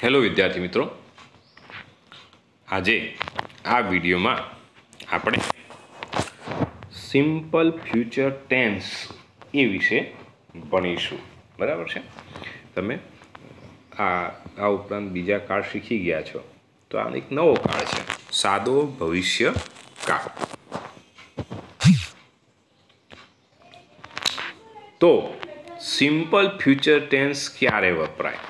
Hello વિદ્યાર્થી મિત્રો, આજે આ વિડીયોમાં આપણે સિમ્પલ ફ્યુચર ટેન્સ એ વિશે ભણીશું. બરાબર છે? તમે આ ઉપરાંત બીજા કાળ શીખી ગયા છો, તો આ એક નવો કાળ છે, સાદો ભવિષ્ય કાળ. તો સિમ્પલ ફ્યુચર ટેન્સ ક્યારે વપરાય?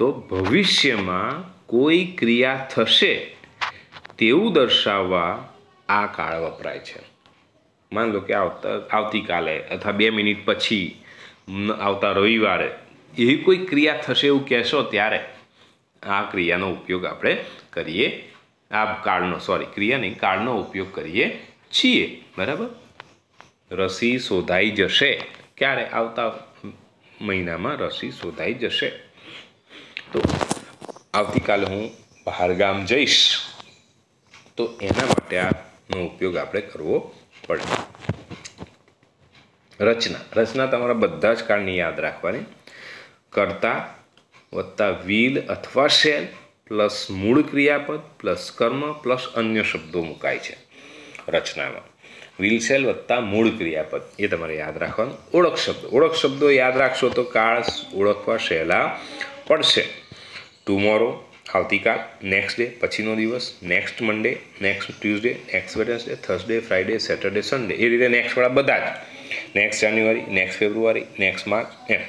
તો ભવિષ્યમાં કોઈ ક્રિયા થશે તેવું દર્શાવવા આ કાળ વપરાય છે. માન લો કે આવતીકાલે અથવા 2 મિનિટ પછી આવતા રવિવારે એવી કોઈ ક્રિયા થશે એવું કહેશો ત્યારે આ ક્રિયાનો ઉપયોગ આપણે કરીએ. કાળનો ઉપયોગ કરીએ છીએ. બરાબર? રસી શોધાઈ જશે. ક્યારે? આવતા મહિનામાં રસી શોધાઈ જશે. તો આવતીકાલે હું બહારગામ જઈશ, તો એના માટે આનો ઉપયોગ આપણે કરવો પડે. રચના તમારા બધા જ કાળની યાદ રાખવાની. કર્તા વત્તા વિલ અથવા શેલ પ્લસ મૂળ ક્રિયાપદ પ્લસ કર્મ પ્લસ અન્ય શબ્દો મુકાય છે રચનામાં. વિલ શેલ વત્તા મૂળ ક્રિયાપદ એ તમારે યાદ રાખવાનું. ઓળખ શબ્દો યાદ રાખશો તો કાળ ઓળખવા સહેલા પડશે. ટુમોરો આવતીકાલ, નેક્સ્ટ ડે પછીનો દિવસ, next Monday, next Tuesday, next Wednesday, Thursday, Friday, Saturday, Sunday, એ રીતે નેક્સ્ટવાળા બધા જ. Next January, next February, next March, એમ.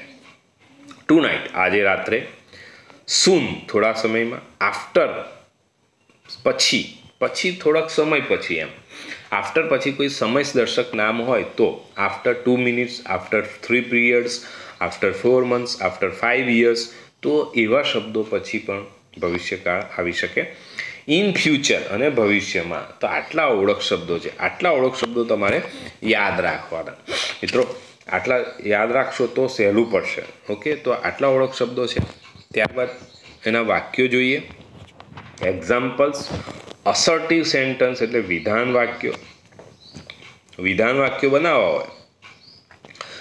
ટુ નાઇટ આજે રાત્રે, સૂન થોડા સમયમાં, આફ્ટર પછી થોડાક સમય પછી, એમ. આફ્ટર પછી કોઈ સમયદર્શક નામ હોય તો after 2 minutes, after 3 periods, after 4 months, after 5 years, તો એવા શબ્દો પછી પણ ભવિષ્યકાળ આવી શકે. ઇન ફ્યુચર અને ભવિષ્યમાં તો આટલા ઓળખ શબ્દો છે. આટલા ઓળખ શબ્દો તમારે યાદ રાખવાના. મિત્રો, આટલા યાદ રાખશો તો સહેલું પડશે. ઓકે, તો આટલા ઓળખ શબ્દો છે. ત્યારબાદ એના વાક્યો જોઈએ. એક્ઝામ્પલ્સ. અસર્ટિવ સેન્ટન્સ એટલે વિધાન વાક્યો બનાવવા હોય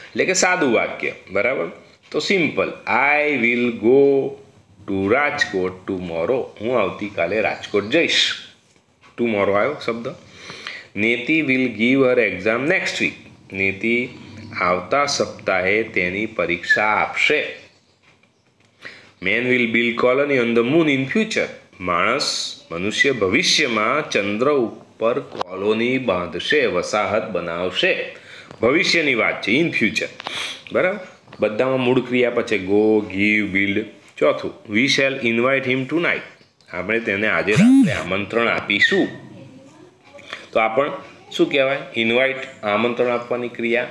એટલે કે સાદું વાક્ય. બરાબર? તો simple. I will go to Rajkot tomorrow. હું આવતીકાલે રાજકોટ જઈશ. ટુમોરો આવ્યો શબ્દ. Neti will give her exam next week. નેતિ આવતા સપ્તાહે તેની પરીક્ષા આપશે. Man will build colony on the moon in future. મનુષ્ય ભવિષ્યમાં ચંદ્ર ઉપર કોલોની બાંધશે, વસાહત બનાવશે. ભવિષ્યની વાત છે, ઇન ફ્યુચર. બરાબર? બધામાં મૂળ ક્રિયા પછી ગો, ગીવ, બિલ્ડ. ચોથું, we shall invite him tonight. આપણે તેને આજે રાત્રે આમંત્રણ આપીશું. તો આ પણ શું કહેવાય? ઇન્વાઇટ, આમંત્રણ આપવાની ક્રિયા.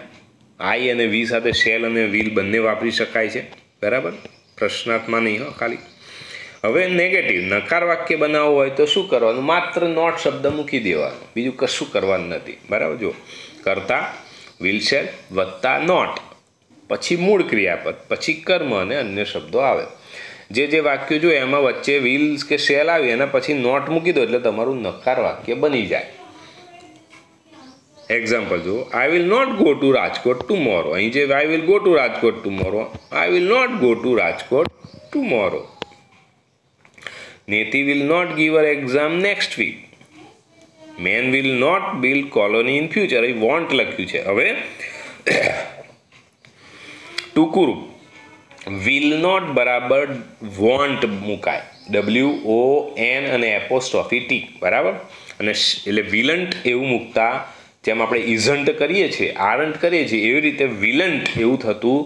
આઈ અને વી સાથે શેલ અને વિલ બંને વાપરી શકાય છે. બરાબર? પ્રશ્નાર્થમાં નહીં હો ખાલી. હવે નેગેટિવ, નકાર વાક્ય બનાવવું હોય તો શું કરવાનું? માત્ર નોટ શબ્દ મૂકી દેવાનું, બીજું કશું કરવાનું નથી. બરાબર? જો કરતા વિલ શેલ વત્તા નોટ, પછી મૂળ ક્રિયાપદ, પછી કર્મ અને અન્ય શબ્દો આવે. જે વાક્યો જો એમાં વચ્ચે વિલ કે શેલ આવી એના પછી નોટ મૂકી દો એટલે તમારું નકાર વાક્ય બની જાય. એક્ઝામ્પલ જુઓ. I will not go to Rajkot tomorrow. અહીં જે I will go to Rajkot tomorrow, I will not go to Rajkot tomorrow. Neti will not give her exam next week. Man will not build colony in future. અહીં won't લખ્યું છે. હવે ટૂંકું રૂપ will not બરાબર won't મુકાય. WON અને એપોસ્ટ્રોફી T. બરાબર? અને એટલે વિલન્ટ એવું મૂકતા જેમ આપણે ઇઝન્ટ કરીએ છીએ, આરન્ટ કરીએ છીએ, એવી રીતે વિલન્ટ એવું થતું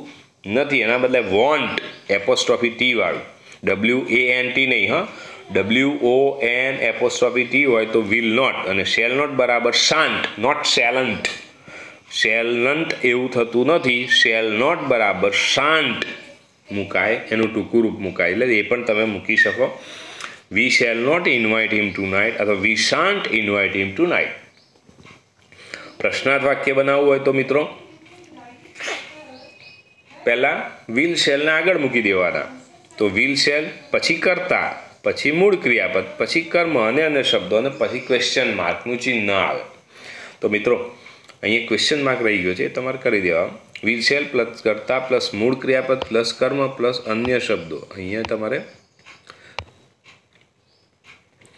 નથી. એના બદલે વોન્ટ એપોસ્ટ્રોફી T વાળું. WANT નહીં. WON એપોસ્ટ્રોફી T હોય તો વિલ નોટ. અને શેલ નોટ બરાબર શાન્ટ, નોટ શેલન્ટ. શેલન્ટ એવું થતું નથી. શેલ નોટ બરાબર શાન્ટ મુકાય, એનું ટૂંકું રૂપ મુકાય. એટલે એ પણ તમે મૂકી શકો. We shall not invite him tonight અથવા we shan't invite him tonight. પ્રશ્નાર્થ વાક્ય બનાવવું હોય તો મિત્રો પહેલા વિલ શેલને આગળ મૂકી દેવાના. તો વિલ શેલ પછી કરતા, પછી મૂળ ક્રિયાપદ, પછી કર્મ અને અન્ય શબ્દો અને પછી ક્વેશ્ચન માર્કનું ચિહ્ન આવે. તો મિત્રો અહીંયા ક્વેશ્ચન માર્ક રહી ગયો છે, તમારે કરી દેવા. વિલ શેલ પ્લસ કર્તા પ્લસ મૂળ ક્રિયાપદ પ્લસ કર્મ પ્લસ અન્ય શબ્દો અહીંયા તમારે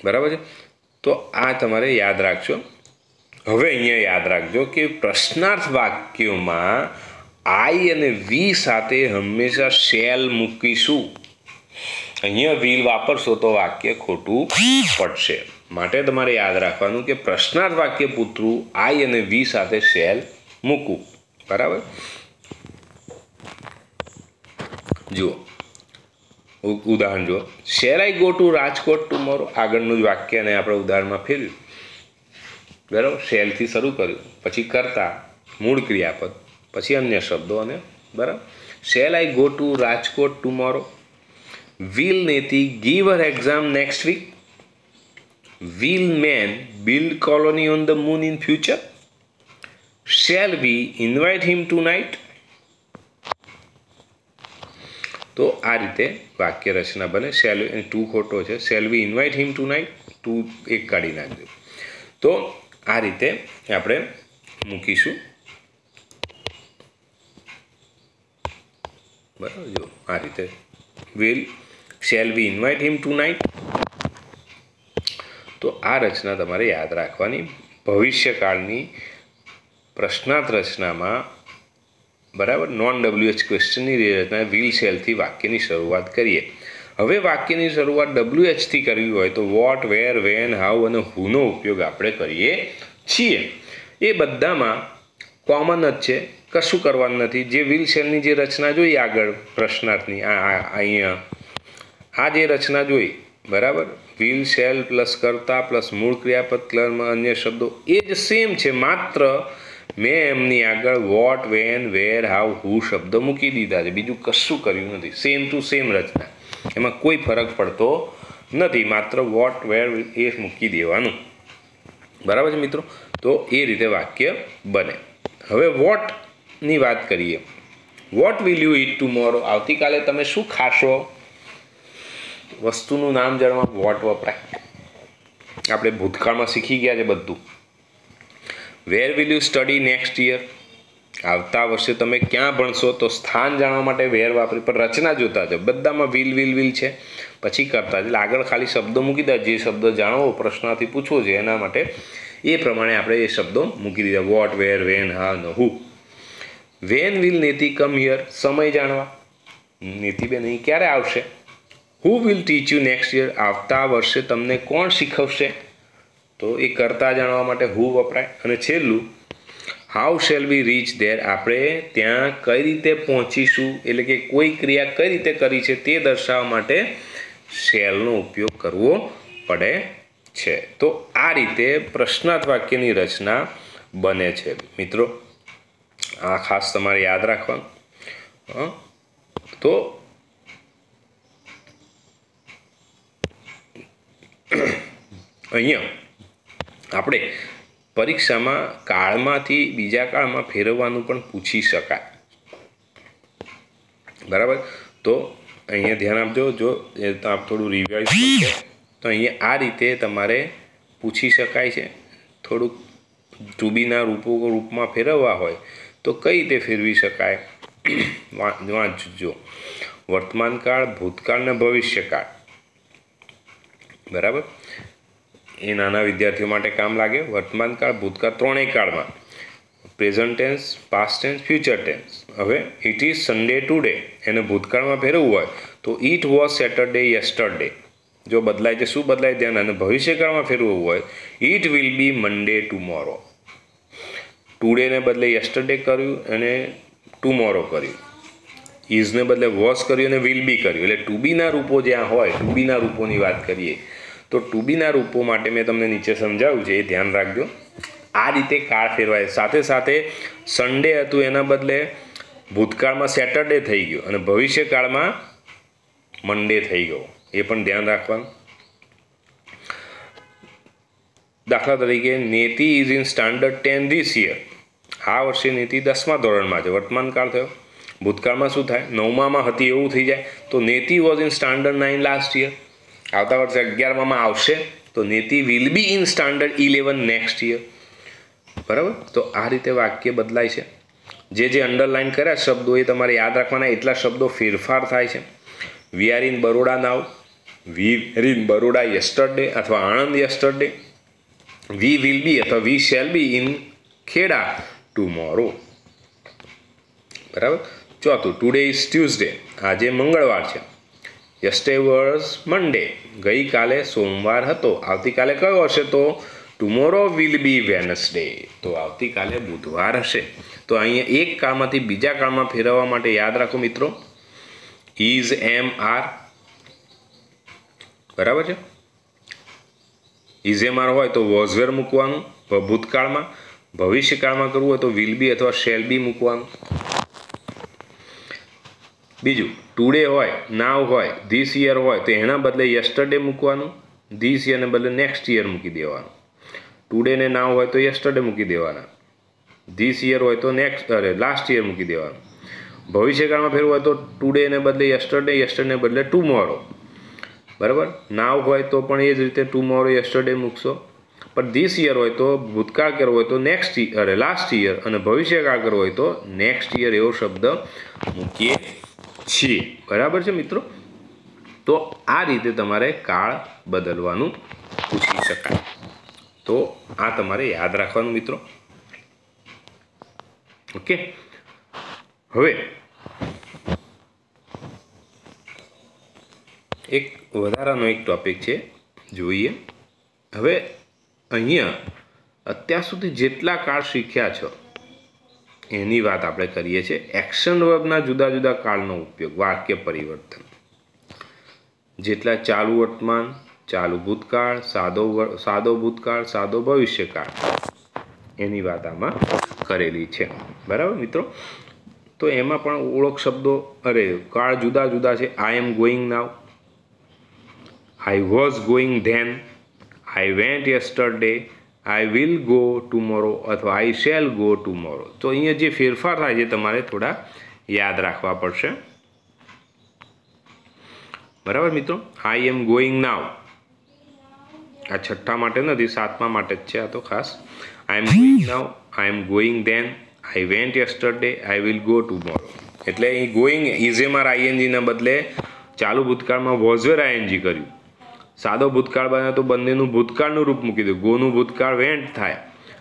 બરાબર છે. તો આ તમારે યાદ રાખજો. હવે અહીંયા યાદ રાખજો કે પ્રશ્નાર્થ વાક્યોમાં આઈ અને વી સાથે હંમેશા શેલ મૂકીશું. અહીંયા વિલ વાપરશો તો વાક્ય ખોટું પડશે. માટે તમારે યાદ રાખવાનું કે પ્રશ્નાર્થ વાક્ય પૂરતું આઈ અને વી સાથે શેલ મૂકવું. બરાબર. જુઓ ઉદાહરણ જુઓ. Shell I go to Rajkot tomorrow. આગળનું જ વાક્ય ને આપણે ઉદાહરણમાં ફેરવ્યું. બરાબર. શેલથી શરૂ કર્યું, પછી કરતા, મૂળ ક્રિયાપદ, પછી અન્ય શબ્દો અને બરાબર. Shall I go to Rajkot tomorrow. Will Neti give her exam next week. Will man build colony on the moon in future. Shall we invite him tonight. તો આ રીતે વાક્ય રચના બને. શેલ ટુ ખોટો છે. Shall we invite him tonight. To એક કાઢી નાખજો. તો આ રીતે આપણે મૂકીશું. બરાબર. જો આ રીતે will shell we invite him tonight. તો આ રચના તમારે યાદ રાખવાની. ભવિષ્યકાળની પ્રશ્નાર્થ રચનામાં બરાબર નોન WH ક્વેશ્ચનની રચના વિલ શેલથી વાક્યની શરૂઆત કરીએ. હવે વાક્યની શરૂઆત WH થી કરવી હોય તો વોટ, વેર, વેન, હાઉ અને હુનો ઉપયોગ આપણે કરીએ છીએ. એ બધામાં કોમન જ છે, કશું કરવાનું નથી. જે વિલ શેલની જે રચના જોઈ આગળ પ્રશ્નાર્થની અહીંયા આ જે રચના જોઈ બરાબર, વિલ શેલ પ્લસ કર્તા પ્લસ મૂળ ક્રિયાપદ કર્મ અન્ય શબ્દો એ જ સેમ છે. માત્ર મેં એમની આગળ વોટ, વેન, વેર, હાઉ, હુ શબ્દો મૂકી દીધા છે. બીજું કશું કર્યું નથી. સેમ ટુ સેમ રચના, એમાં કોઈ ફરક પડતો નથી. માત્ર વોટ, વેર એ મૂકી દેવાનું. બરાબર છે મિત્રો. તો એ રીતે વાક્ય બને. હવે વોટની વાત કરીએ. What will you it tomorrow. આવતીકાલે તમે શું ખાશો? વસ્તુનું નામ જાણવા વોટ વપરાય. આપણે ભૂતકાળમાં શીખી ગયા છે બધું. Where will you study next year. આવતા વર્ષે તમે ક્યાં ભણશો? તો સ્થાન જાણવા માટે વેર વાપરી. પણ રચના જોતા છે બધામાં વિલ વિલ વિલ છે, પછી કરતા એટલે આગળ ખાલી શબ્દો મૂકી દીધા. જે શબ્દો જાણવો પ્રશ્નથી પૂછવો છે એના માટે એ પ્રમાણે આપણે એ શબ્દો મૂકી દીધા. વોટ, વેર, વેન, હા ને who. When will Neti come here. સમય જાણવા નીતિબેન અહીં ક્યારે આવશે? Who will teach you next year. આવતા વર્ષે તમને કોણ શીખવશે? તો એ કરતા જાણવા માટે હુ વપરાય. અને છેલ્લું how shall we rich there. આપણે ત્યાં કઈ રીતે પહોંચીશું, એટલે કે કોઈ ક્રિયા કઈ રીતે કરી છે તે દર્શાવવા માટે શેલનો ઉપયોગ કરવો પડે છે. તો આ રીતે પ્રશ્નાર્થ વાક્યની રચના બને છે મિત્રો. આ ખાસ તમારે યાદ રાખવાનું. તો અહીંયા આપણે પરીક્ષામાં કાળમાંથી બીજા કાળમાં ફેરવવાનું પણ પૂછી શકાય. બરાબર. તો અહીંયા ધ્યાન આપજો. જો આપ થોડું રિવાઇઝ કરશો તો અહીંયા આ રીતે તમારે પૂછી શકાય છે. થોડુંક ટુ બીના રૂપમાં ફેરવવા હોય તો કઈ રીતે ફેરવી શકાય વાંચજો. વર્તમાનકાળ, ભૂતકાળ ને ભવિષ્યકાળ. બરાબર. એ નાના વિદ્યાર્થીઓ માટે કામ લાગે. વર્તમાનકાળ, ભૂતકાળ ત્રણેય કાળમાં, present tense, past tense, future tense. હવે ઇટ ઇઝ સન્ડે ટુડે એને ભૂતકાળમાં ફેરવવું હોય તો ઇટ વોઝ સેટરડે યસ્ટરડે. જો બદલાય છે શું બદલાય ધ્યાન. અને ભવિષ્યકાળમાં ફેરવવું હોય it will be Monday tomorrow. ટુડેને બદલે યસ્ટરડે કર્યું અને ટુમોરો કર્યું. ઇઝને બદલે વોઝ કર્યું અને વિલ બી કર્યું. એટલે ટુ બીના રૂપો જ્યાં હોય, ટુ બીના રૂપોની વાત કરીએ તો ટુ બીના રૂપો માટે મેં તમને નીચે સમજાવ્યું છે, એ ધ્યાન રાખજો. આ રીતે કાળ ફેરવાય. સાથે સાથે સન્ડે હતું એના બદલે ભૂતકાળમાં સેટરડે થઈ ગયો અને ભવિષ્યકાળમાં મંડે થઈ ગયો. એ પણ ધ્યાન રાખવાનું. દાખલા તરીકે Neti is in standard 10 this year. આ વર્ષે નેતિ 10મા ધોરણમાં છે. વર્તમાનકાળ થયો. ભૂતકાળમાં શું થાય? 9મામાં હતી એવું થઈ જાય તો Neti was in standard 9 last year. આવતા વર્ષે 11મામાં આવશે તો Neti will be in standard 11 next year. બરાબર. તો આ રીતે વાક્ય બદલાય છે. જે અંડરલાઇન કર્યા શબ્દો એ તમારે યાદ રાખવાના, એટલા શબ્દો ફેરફાર થાય છે. We are in Baroda now, we were in Baroda yesterday અથવા Anand yesterday. We will be અથવા we shall be in Kheda tomorrow. બરાબર. ચોથું, ટુડે ઇઝ ટ્યુઝડે, આજે મંગળવાર છે. યસ્ટરડે વોઝ મંડે, ગઈકાલે સોમવાર હતો. આવતીકાલે કયો હશે? તો ટુમોરો વિલ બી વેનસડે, તો આવતીકાલે બુધવાર હશે. તો અહીંયા એક કાળમાંથી બીજા કાળમાં ફેરવવા માટે યાદ રાખો મિત્રો, ઇઝ એમ આર. બરાબર છે. ઇઝ એમ આર હોય તો વોઝ વેર મૂકવાનું ભૂતકાળમાં. ભવિષ્યકાળમાં કરવું હોય તો વિલ બી અથવા શેલ બી મૂકવાનું. બીજું, ટુડે હોય, નાવ હોય, ધીસ યર હોય તો એના બદલે યસ્ટરડે મૂકવાનું. ધીસ યરને બદલે નેક્સ્ટ યર મૂકી દેવાનું. ટુડે ને નાવ હોય તો યસ્ટરડે મૂકી દેવાના. ધીસ યર હોય તો લાસ્ટ યર મૂકી દેવાનું. ભવિષ્યકાળમાં ફેરવું હોય તો ટુડે ને બદલે યસ્ટરડે, યસ્ટરડે બદલે ટુમોરો. બરાબર. નાવ હોય તો પણ એ જ રીતે ટુમોરો યસ્ટરડે મૂકશો. પણ ધીસ યર હોય તો ભૂતકાળ કરવો હોય તો લાસ્ટ યર, અને ભવિષ્યકાળ કરવો હોય તો નેક્સ્ટ યર એવો શબ્દ મૂકીએ છીએ. બરાબર છે મિત્રો. તો આ રીતે તમારે કાળ બદલવાનું પૂછી શકાય. તો આ તમારે યાદ રાખવાનું મિત્રો. ઓકે. હવે એક વધારાનો એક ટોપિક છે, જોઈએ. હવે અહીંયા અત્યાર સુધી જેટલા કાળ શીખ્યા છો એની વાત આપણે કરીએ છીએ. એક્શન વર્બના જુદા જુદા કાળનો ઉપયોગ, વાક્ય પરિવર્તન. જેટલા ચાલુ વર્તમાન, ચાલુ ભૂતકાળ, સાદો ભૂતકાળ, સાદો ભવિષ્યકાળ, એની વાત આમાં કરેલી છે. બરાબર મિત્રો. તો એમાં પણ ઓળખ શબ્દો કાળ જુદા જુદા છે. I am going now, I was going then, I went yesterday, I will go tomorrow અથવા આઈ શેલ ગો ટુમોરો. તો અહીંયા જે ફેરફાર થાય છે તમારે થોડા યાદ રાખવા પડશે. બરાબર મિત્રો. આઈ એમ ગોઈંગ નાવ, આ છઠ્ઠા માટે નથી, સાતમા માટે જ છે આ તો ખાસ. I am going now, I am going then, I went yesterday, I will go tomorrow. એટલે અહીં ગોઈંગ ઇઝેમાર આઈએનજીના બદલે ચાલુ ભૂતકાળમાં વોઝવેર આઈએનજી કર્યું. સાદો ભૂતકાળ બને તો બંનેનું ભૂતકાળનું રૂપ મૂકી દો. ગોનું ભૂતકાળ વેન્ટ થાય,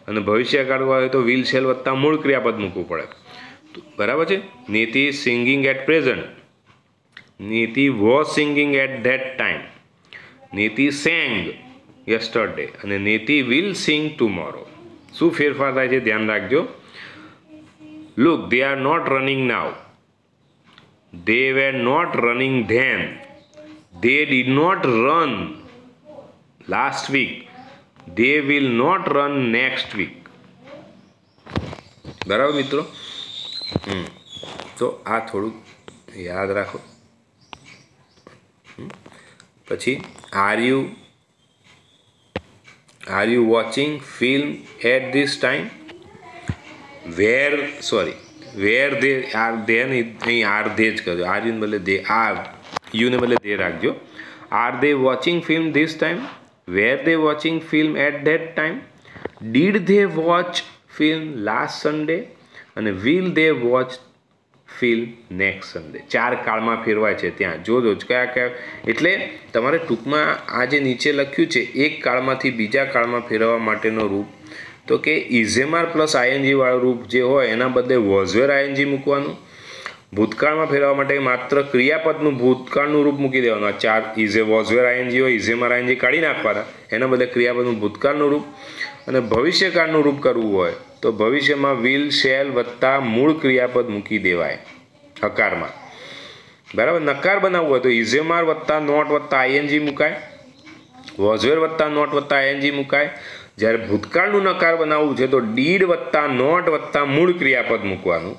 અને ભવિષ્યકાળ હોય તો વિલ શેલ વત્તા મૂળ ક્રિયાપદ મૂકવું પડે. બરાબર છે. Niti singing at present, Niti was singing at that time, Niti sang yesterday, અને નીતિ વિલ સિંગ ટુમોરો. શું ફેરફાર થાય છે ધ્યાન રાખજો. Look, they are not running now, they were not running then, they did not run last week, they will not run next week. બરાબર મિત્રો. તો આ થોડુંક યાદ રાખો. પછી are you watching film at this time, wear they are they, અહીં are દે જ કરજો. આર યુને બદલે દે, આર યુને બદલે દે રાખજો. Are they watching film this time, wear they watching film at that time, did they watch film last Sunday, અને will they watch film next Sunday. ચાર કાળમાં ફેરવાય છે ત્યાં જોજો કયા. એટલે તમારે ટૂંકમાં આ જે નીચે લખ્યું છે એક કાળમાંથી બીજા કાળમાં ફેરવવા માટેનો રૂપ, તો કે ઇઝેમાર પ્લસ આઈએનજી વાળું રૂપ જે હોય એના બદલે વોઝવેર આઈએનજી મૂકવાનું. ભૂતકાળમાં ફેરવવા માટે માત્ર ક્રિયાપદનું ભૂતકાળનું રૂપ મૂકી દેવાનું. આ ચાર વોઝવેર આઈએનજી હોય, ઇઝેમાર આઈએનજી કાઢી નાખવાના, એના બદલે ક્રિયાપદનું ભૂતકાળનું રૂપ. અને ભવિષ્યકાળનું રૂપ કરવું હોય તો ભવિષ્યમાં વિલ શેલ વત્તા મૂળ ક્રિયાપદ મૂકી દેવાય હકારમાં. બરાબર. નકાર બનાવવું હોય તો ઇઝેમાર વત્તા નોટ વત્તા આઈએનજી મુકાય, વોઝવેર વત્તા નોટ વત્તા આઈએનજી મુકાય. જ્યારે ભૂતકાળનું નકાર બનાવવું છે તો ડીડ વત્તા નોટ વત્તા મૂળ ક્રિયાપદ મૂકવાનું.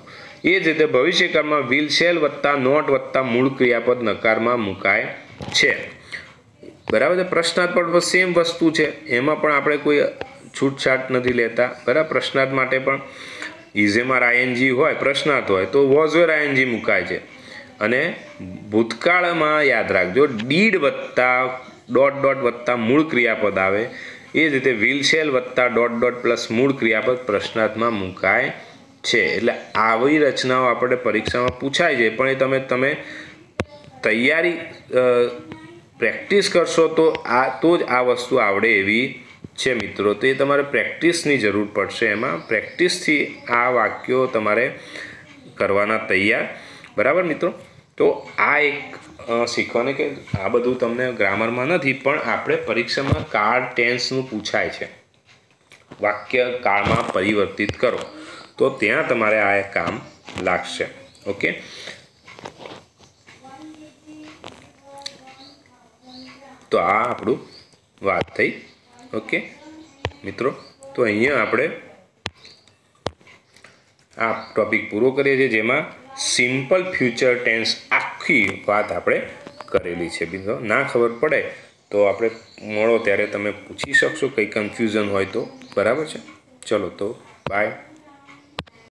એ જ રીતે ભવિષ્યકાળમાં વિલ શેલ વત્તા નોટ વત્તા મૂળ ક્રિયાપદ નકારમાં મુકાય છે. બરાબર છે. પ્રશ્નાર્થ પણ સેમ વસ્તુ છે, એમાં પણ આપણે કોઈ છૂટછાટ નથી લેતા. બરાબર. પ્રશ્નાર્થ માટે પણ ઇઝેમાર આઈએનજી હોય, પ્રશ્નાર્થ હોય તો વોઝવેર આઈએનજી મુકાય છે. અને ભૂતકાળમાં યાદ રાખજો ડીડ વત્તા ડોટ ડોટ વત્તા મૂળ ક્રિયાપદ આવે. એ જ રીતે વિલ શેલ વત્તા ડોટ ડોટ પ્લસ મૂળ ક્રિયાપદ પ્રશ્નાર્થમાં મુકાય છે. એટલે આવી રચનાઓ આપણે પરીક્ષામાં પૂછાય છે, પણ એ તમે તૈયારી પ્રેક્ટિસ કરશો તો જ આ વસ્તુ આવડે એવી છે મિત્રો. તો એ તમારે પ્રેક્ટિસની જરૂર પડશે. એમાં પ્રેક્ટિસથી આ વાક્યો તમારે કરવાના તૈયાર. બરાબર મિત્રો. તો આ એક શીખવાને કે આ બધું તમને ગ્રામરમાં નથી, પણ આપણે પરીક્ષામાં કાળ ટેન્સનું પૂછાય છે. વાક્ય કાળમાં પરિવર્તિત કરો તો ત્યાં તમારે આ કામ લાગશે. ઓકે. તો આ આપણું વાત થઈ. ઓકે મિત્રો. તો અહીંયા આપણે આ ટોપિક પૂરો કરીએ છીએ, જેમાં સિમ્પલ ફ્યુચર ટેન્સ આખી વાત આપણે કરેલી છે. બીજો ના ખબર પડે તો આપણે મળો ત્યારે તમે પૂછી શકશો, કંઈ કન્ફ્યુઝન હોય તો. બરાબર છે. ચલો તો બાય.